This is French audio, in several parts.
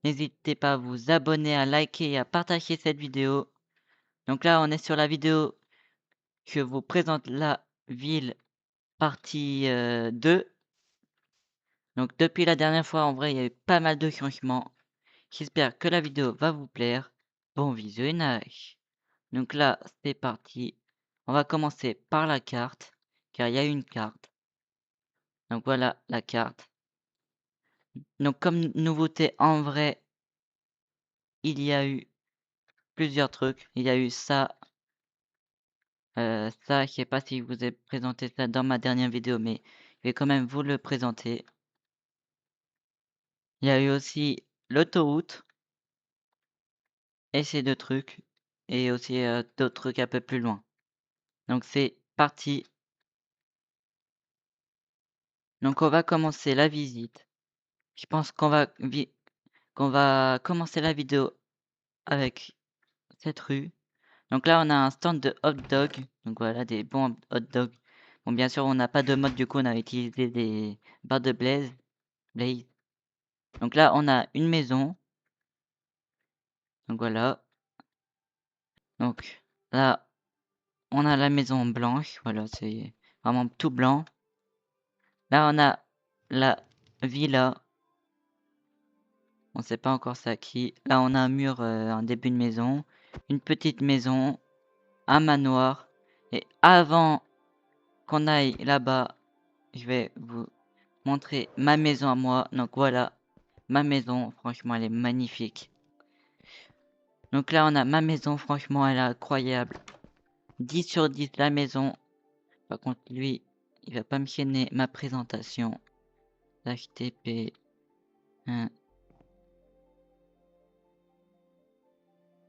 N'hésitez pas à vous abonner, à liker et à partager cette vidéo. Donc là, on est sur la vidéo que vous présente la ville partie 2. Donc depuis la dernière fois, en vrai, il y a eu pas mal de changements. J'espère que la vidéo va vous plaire. Bon visionnage. Donc là, c'est parti. On va commencer par la carte, car il y a une carte. Donc voilà la carte. Donc comme nouveauté en vrai, il y a eu plusieurs trucs. Il y a eu ça, ça, je sais pas si je vous ai présenté ça dans ma dernière vidéo, mais je vais quand même vous le présenter. Il y a eu aussi l'autoroute et ces 2 trucs et aussi, d'autres trucs un peu plus loin. Donc c'est parti. Donc on va commencer la visite. Je pense qu'on va commencer la vidéo avec cette rue. Donc là, on a un stand de hot dog. Donc voilà, des bons hot dogs. Bon, bien sûr, on n'a pas de mode, du coup, on a utilisé des barres de Blaze. Donc là, on a une maison. Donc voilà. Donc là, on a la maison blanche. Voilà, c'est vraiment tout blanc. Là, on a la villa. On sait pas encore c'est à qui. Là, on a un mur, un début de maison. Une petite maison. Un manoir. Et avant qu'on aille là-bas, je vais vous montrer ma maison à moi. Donc voilà, ma maison, franchement, elle est magnifique. Donc là, on a ma maison, franchement, elle est incroyable. 10 sur 10 la maison. Par contre, lui, il va pas me chaîner ma présentation. HTTP.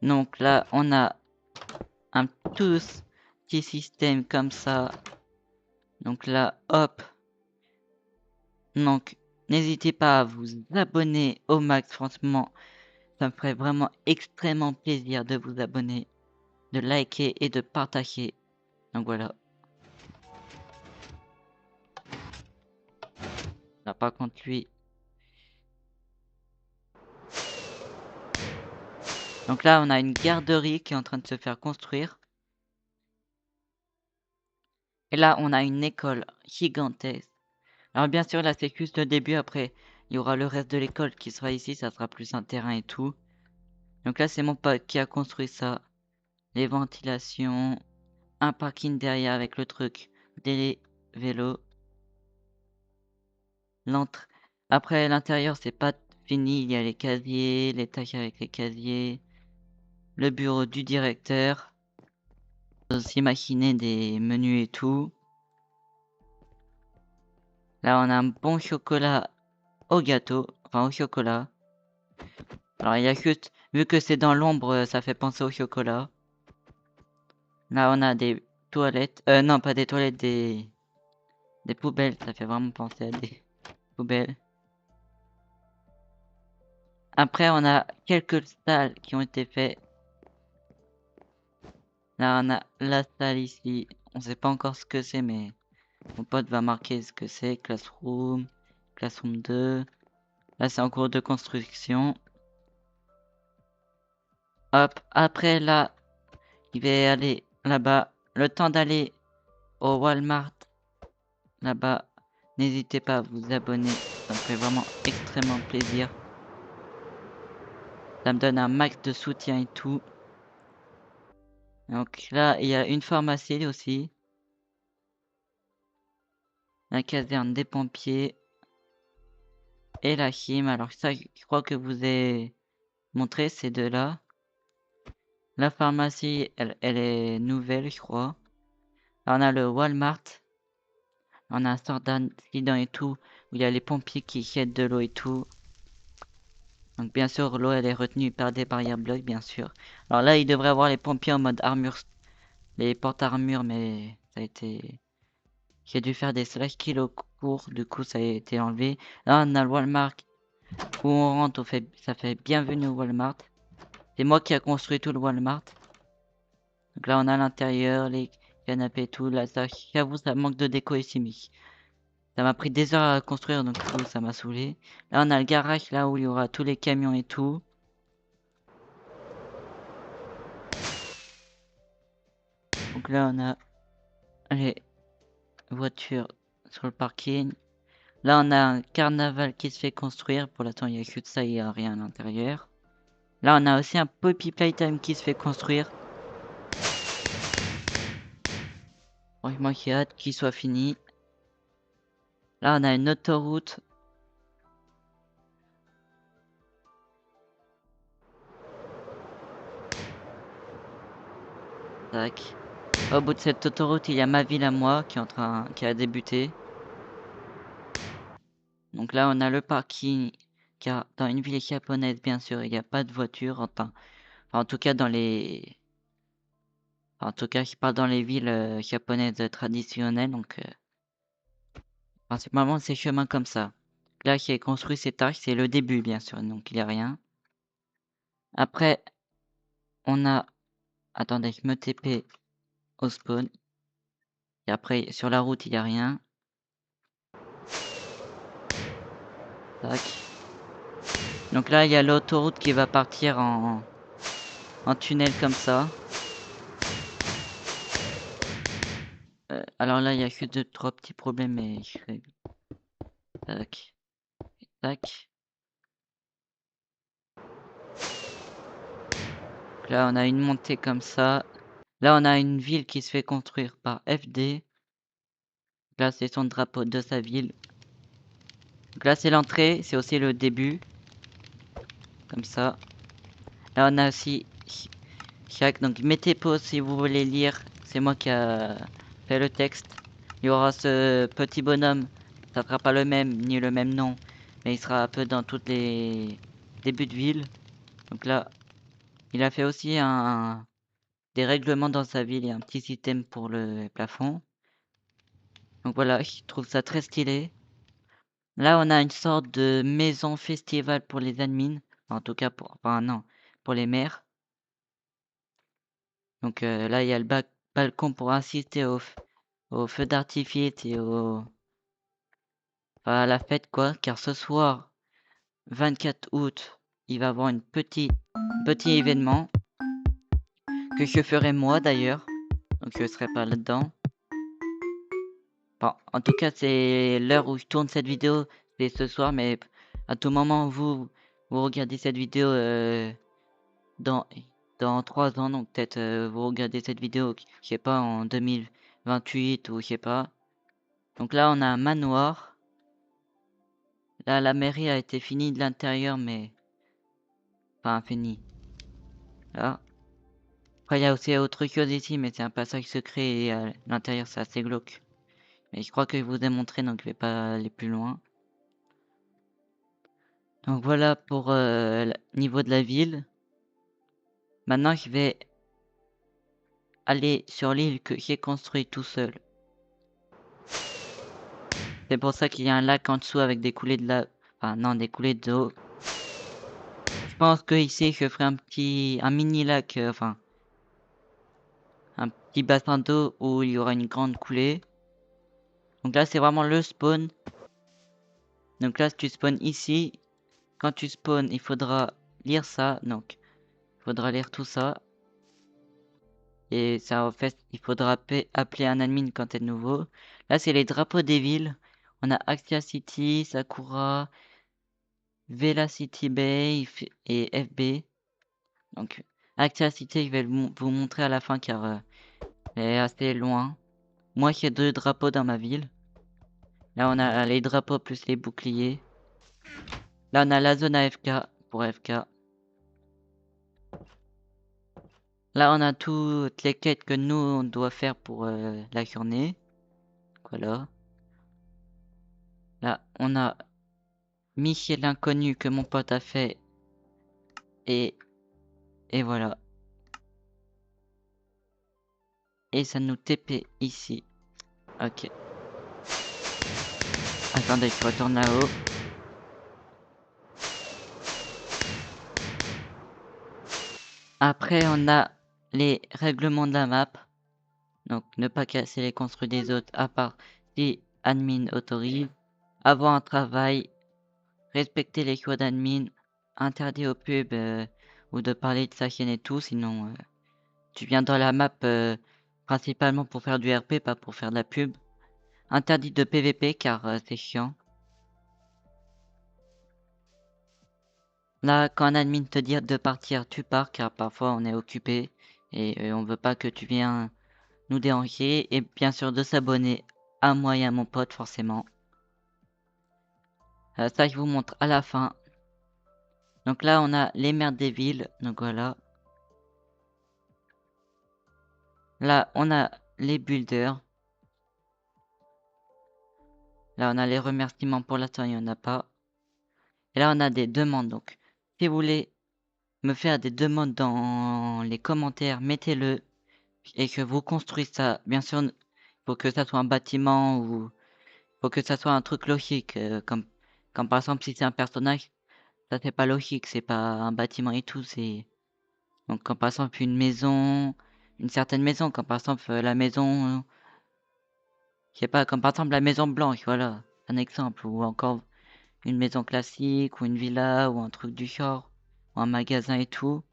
Donc là, on a un tout petit système comme ça. Donc là, hop. Donc, n'hésitez pas à vous abonner au max, franchement. Ça me ferait vraiment extrêmement plaisir de vous abonner, de liker et de partager. Donc voilà. Là par contre lui. Donc là on a une garderie qui est en train de se faire construire. Et là on a une école gigantesque. Alors bien sûr là c'est juste le début, après il y aura le reste de l'école qui sera ici, ça sera plus un terrain et tout. Donc là c'est mon pote qui a construit ça. Les ventilations, un parking derrière avec le truc des vélos. Après l'intérieur c'est pas fini, il y a les casiers, les tâches avec les casiers, le bureau du directeur. On peut aussi imaginer des menus et tout. Là on a un bon chocolat au gâteau, enfin au chocolat. Alors il y a juste, vu que c'est dans l'ombre, ça fait penser au chocolat. Là on a des toilettes, non pas des toilettes, des poubelles, ça fait vraiment penser à des poubelles. Après on a quelques salles qui ont été faites. Là on a la salle ici, on sait pas encore ce que c'est, mais mon pote va marquer ce que c'est. Classroom, Classroom 2. Là c'est en cours de construction. Hop, après là, il va aller là-bas. Le temps d'aller au Walmart là-bas. N'hésitez pas à vous abonner, ça me fait vraiment extrêmement plaisir. Ça me donne un max de soutien et tout. Donc là, il y a une pharmacie aussi. La caserne des pompiers. Et la chim. Alors ça, je crois que vous ai montré ces deux-là. La pharmacie, elle est nouvelle, je crois. Là, on a le Walmart. On a un sort d'incident et tout, où il y a les pompiers qui jettent de l'eau et tout. Donc bien sûr, l'eau elle est retenue par des barrières blocs, bien sûr. Alors là, il devrait avoir les pompiers en mode armure, les porte-armure, mais ça a été... J'ai dû faire des slash kills au cours, du coup ça a été enlevé. Là, on a le Walmart, où on rentre, ça fait bienvenue au Walmart. C'est moi qui a construit tout le Walmart. Donc là, on a l'intérieur, les canapés et tout. Là, ça, j'avoue, ça manque de déco ici, mais Ça m'a pris des heures à construire, donc du coup, ça m'a saoulé. Là, on a le garage, là où il y aura tous les camions et tout. Donc là, on a les voitures sur le parking. Là, on a un carnaval qui se fait construire. Pour l'instant, il n'y a que de ça, il n'y a rien à l'intérieur. Là, on a aussi un Poppy Playtime qui se fait construire. Franchement, j'ai hâte qu'il soit fini. Là, on a une autoroute. Tac. Au bout de cette autoroute, il y a ma ville à moi qui a débuté. Donc là, on a le parking, car dans une ville japonaise, bien sûr, il n'y a pas de voiture. En tout cas, je parle dans les villes japonaises traditionnelles. Donc, principalement, ces chemins comme ça. Là, qui est construit cet arc, c'est le début, bien sûr. Donc, il n'y a rien. Après, on a... Attendez, je me TP au spawn. Et après, sur la route, il n'y a rien. Tac. Donc là, il y a l'autoroute qui va partir en tunnel comme ça. Alors là, il y a que 2-3 petits problèmes, mais je règle. Tac. Tac. Donc là, on a une montée comme ça. Là, on a une ville qui se fait construire par FD. Là, c'est son drapeau de sa ville. Donc là, c'est l'entrée, c'est aussi le début. Comme ça. Là, on a aussi chaque. Donc, mettez pause si vous voulez lire. C'est moi qui a fait le texte. Il y aura ce petit bonhomme. Ça sera pas le même, ni le même nom. Mais il sera un peu dans toutes les débuts de ville. Donc là, il a fait aussi des règlements dans sa ville et un petit système pour le plafond. Donc voilà, je trouve ça très stylé. Là, on a une sorte de maison festival pour les admins. En tout cas, enfin non, pour les maires. Donc là, il y a le balcon pour assister au feu d'artifice et à la fête, quoi. Car ce soir, 24 août, il va y avoir un petit événement que je ferai moi d'ailleurs. Donc je serai pas là-dedans. Bon, en tout cas, c'est l'heure où je tourne cette vidéo, c'est ce soir, mais à tout moment, vous regardez cette vidéo dans, dans 3 ans, donc peut-être vous regardez cette vidéo, je sais pas, en 2028 ou je sais pas. Donc là, on a un manoir. Là, la mairie a été finie de l'intérieur, mais pas finie. Là. Après, il y a aussi autre chose ici, mais c'est un passage secret et à l'intérieur, c'est assez glauque. Mais je crois que je vous ai montré, donc je vais pas aller plus loin. Donc voilà pour le niveau de la ville. Maintenant, je vais aller sur l'île que j'ai construite tout seul. C'est pour ça qu'il y a un lac en dessous avec des coulées de lave. Enfin, non, des coulées d'eau. Je pense que ici, je ferai un mini lac, enfin, un petit bassin d'eau où il y aura une grande coulée. Donc là, c'est vraiment le spawn. Donc là, si tu spawns ici, quand tu spawns, il faudra lire ça. Donc, il faudra lire tout ça. Et ça, en fait, il faudra appeler un admin quand t'es nouveau. Là, c'est les drapeaux des villes. On a Axia City, Sakura, Velocity Bay et FB. Donc, Axia City, je vais vous montrer à la fin car elle est assez loin. Moi, j'ai 2 drapeaux dans ma ville. Là, on a les drapeaux plus les boucliers. Là, on a la zone AFK pour FK. Là, on a toutes les quêtes que nous, on doit faire pour la journée. Voilà. Là, on a Michel l'inconnu que mon pote a fait. Et voilà. Et ça nous TP ici. Ok. Attendez, je retourne là-haut. Après, on a les règlements de la map. Donc, ne pas casser les construits des autres, à part si admin autorise, avoir un travail, respecter les choix d'admin, interdit aux pubs ou de parler de sa chaîne et tout, sinon tu viens dans la map principalement pour faire du RP, pas pour faire de la pub. Interdit de PVP car c'est chiant. Là, quand un admin te dit de partir, tu pars car parfois on est occupé et on veut pas que tu viennes nous déranger. Et bien sûr de s'abonner à moi et à mon pote forcément. Ça je vous montre à la fin. Donc là on a les maires des villes, donc voilà. Là on a les builders. Là on a les remerciements, pour l'instant il n'y en a pas. Et là on a des demandes, donc si vous voulez me faire des demandes dans les commentaires, mettez-le et que vous construisez ça. Bien sûr, faut que ça soit un bâtiment ou faut que ça soit un truc logique, comme par exemple si c'est un personnage, ça c'est pas logique, c'est pas un bâtiment et tout, c'est donc comme par exemple une maison, une certaine maison, comme par exemple la maison, je sais pas, comme par exemple la maison blanche, voilà, un exemple, ou encore une maison classique ou une villa ou un truc du genre, ou un magasin et tout.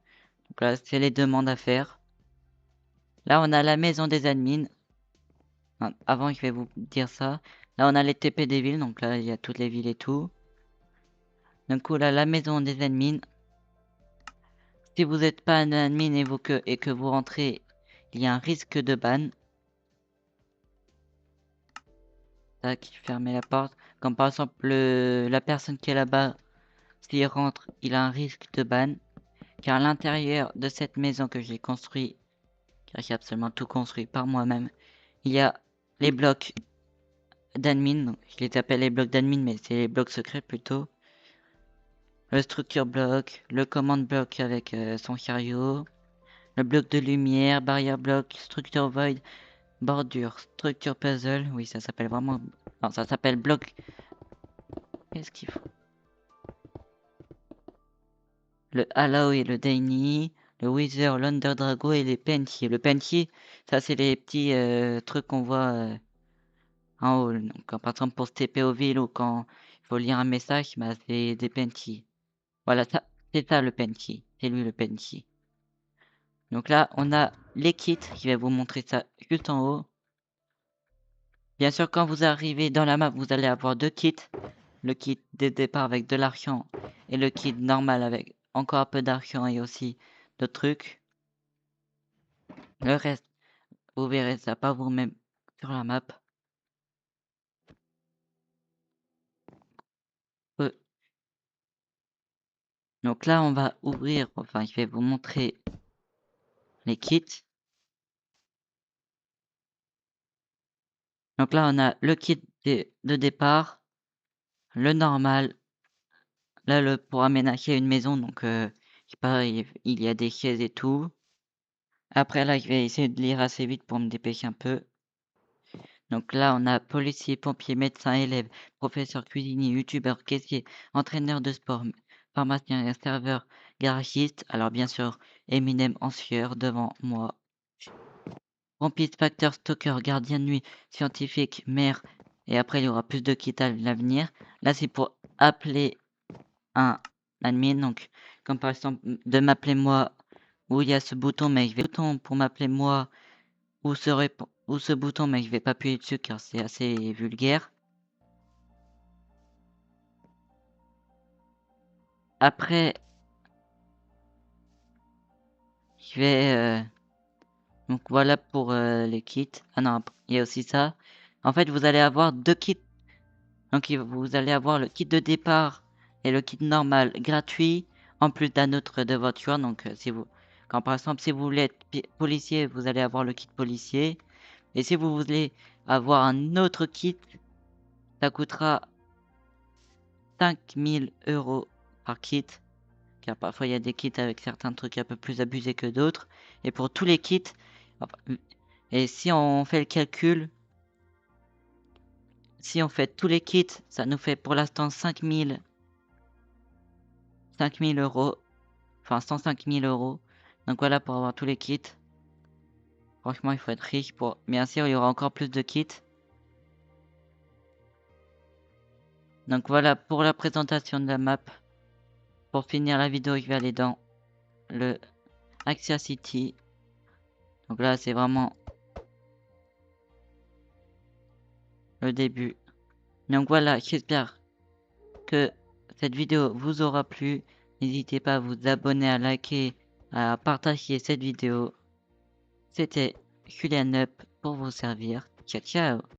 Donc là, c'est les demandes à faire. Là, on a la maison des admins. Avant, je vais vous dire ça. Là, on a les TP des villes, donc là, il y a toutes les villes et tout. Donc là, la maison des admins. Si vous n'êtes pas un admin et que vous rentrez, il y a un risque de ban. Tac, fermez la porte. Comme par exemple, la personne qui est là-bas, s'il rentre, il a un risque de ban. Car à l'intérieur de cette maison que j'ai construit, car j'ai absolument tout construit par moi-même, il y a les blocs d'admin. Je les appelle les blocs d'admin, mais c'est les blocs secrets plutôt. Le structure bloc, le command bloc avec son chariot, le bloc de lumière, barrière bloc, structure void, bordure, structure puzzle. Oui, ça s'appelle vraiment. Non, ça s'appelle bloc. Qu'est-ce qu'il faut? Le Allow et le Dainy, le Wither, l'Underdrago et les Penty. Le Penty, ça c'est les petits trucs qu'on voit en haut. Donc, par exemple pour se TP aux villes ou quand il faut lire un message, bah, c'est des Penty. Voilà, ça, c'est ça le Penty. C'est lui le Penty. Donc là, on a les kits. Je vais vous montrer ça juste en haut. Bien sûr, quand vous arrivez dans la map, vous allez avoir deux kits. Le kit de départ avec de l'argent et le kit normal avec encore un peu d'argent et aussi d'autres trucs. Le reste, vous verrez ça par vous-même sur la map. Donc là, on va ouvrir, enfin, je vais vous montrer les kits. Donc là, on a le kit de départ, le normal, là, pour aménager une maison, donc je sais pas, il y a des chaises et tout. Après là, je vais essayer de lire assez vite pour me dépêcher un peu. Donc là, on a policier, pompier, médecin, élève, professeur, cuisinier, youtubeur, caissier, entraîneur de sport, pharmacien, serveur, garagiste. Alors bien sûr, Eminem en sueur devant moi. Pompiste, facteur, stalker, gardien de nuit, scientifique, maire. Et après, il y aura plus de kits à l'avenir. Là, c'est pour appeler un admin. Donc, comme par exemple, de m'appeler moi, où il y a ce bouton, mais je vais bouton pour m'appeler moi, ou ce bouton, mais je vais pas appuyer dessus car c'est assez vulgaire. Après, je vais... donc voilà pour les kits. Ah non, il y a aussi ça. En fait, vous allez avoir deux kits. Donc vous allez avoir le kit de départ et le kit normal gratuit, en plus d'un autre de votre choix. Donc quand par exemple si vous voulez être policier, vous allez avoir le kit policier. Et si vous voulez avoir un autre kit, ça coûtera 5 000 € par kit. Car parfois il y a des kits avec certains trucs un peu plus abusés que d'autres. Et pour tous les kits, et si on fait le calcul, si on fait tous les kits, ça nous fait pour l'instant 5 000 €. Enfin 105 000 €. Donc voilà pour avoir tous les kits. Franchement, il faut être riche pour... Bien sûr, il y aura encore plus de kits. Donc voilà pour la présentation de la map. Pour finir la vidéo, je vais aller dans le Axia City. Donc là, c'est vraiment le début. Donc voilà, j'espère que cette vidéo vous aura plu. N'hésitez pas à vous abonner, à liker, à partager cette vidéo. C'était Julian Up pour vous servir. Ciao, ciao!